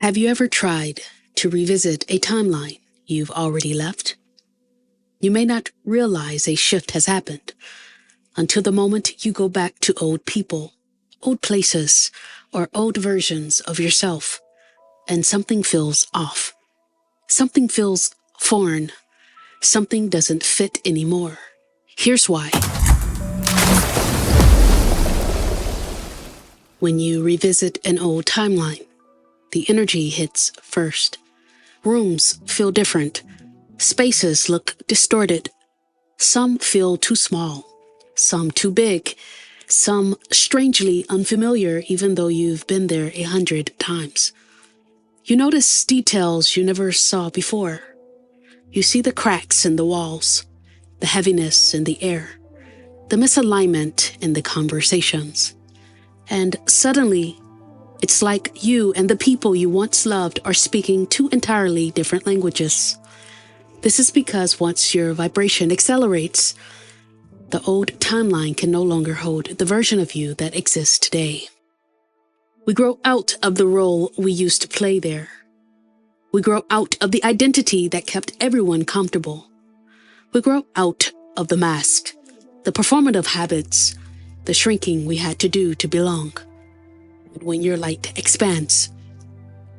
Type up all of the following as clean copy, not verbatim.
Have you ever tried to revisit a timeline you've already left? You may not realize a shift has happened until the moment you go back to old people, old places, or old versions of yourself, and something feels off. Something feels foreign. Something doesn't fit anymore. Here's why. When you revisit an old timeline, the energy hits first. Rooms feel different. Spaces look distorted. Some feel too small. Some too big. Some strangely unfamiliar even though you've been there 100 times. You notice details you never saw before. You see the cracks in the walls, the heaviness in the air, the misalignment in the conversations. And suddenly, it's like you and the people you once loved are speaking two entirely different languages. This is because once your vibration accelerates, the old timeline can no longer hold the version of you that exists today. We grow out of the role we used to play there. We grow out of the identity that kept everyone comfortable. We grow out of the mask, the performative habits, the shrinking we had to do to belong. When your light expands,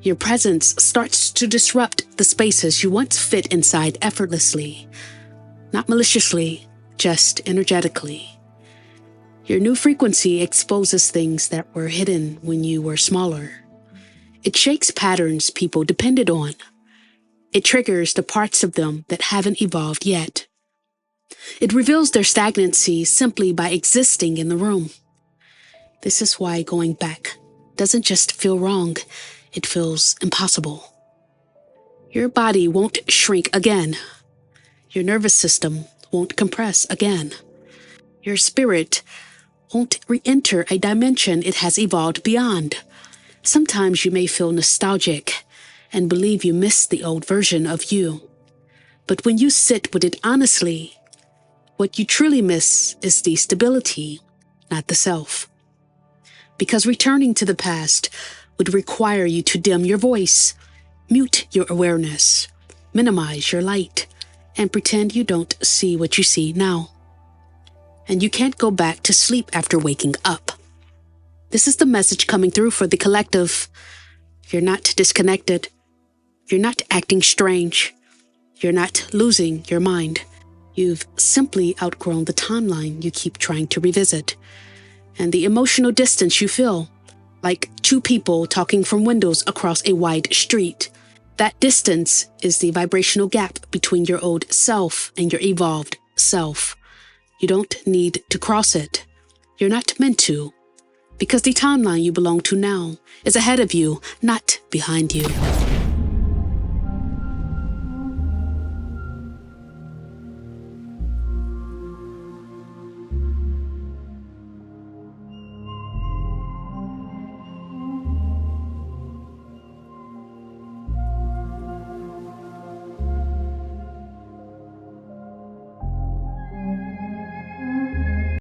your presence starts to disrupt the spaces you once fit inside effortlessly, not maliciously, just energetically. Your new frequency exposes things that were hidden when you were smaller. It shakes patterns people depended on. It triggers the parts of them that haven't evolved yet. It reveals their stagnancy simply by existing in the room. This is why going back doesn't just feel wrong, it feels impossible. Your body won't shrink again. Your nervous system won't compress again. Your spirit won't re-enter a dimension it has evolved beyond. Sometimes you may feel nostalgic and believe you missed the old version of you. But when you sit with it honestly, what you truly miss is the stability, not the self. Because returning to the past would require you to dim your voice, mute your awareness, minimize your light, and pretend you don't see what you see now. And you can't go back to sleep after waking up. This is the message coming through for the collective. You're not disconnected. You're not acting strange. You're not losing your mind. You've simply outgrown the timeline you keep trying to revisit. And the emotional distance you feel, like two people talking from windows across a wide street. That distance is the vibrational gap between your old self and your evolved self. You don't need to cross it. You're not meant to, because the timeline you belong to now is ahead of you, not behind you.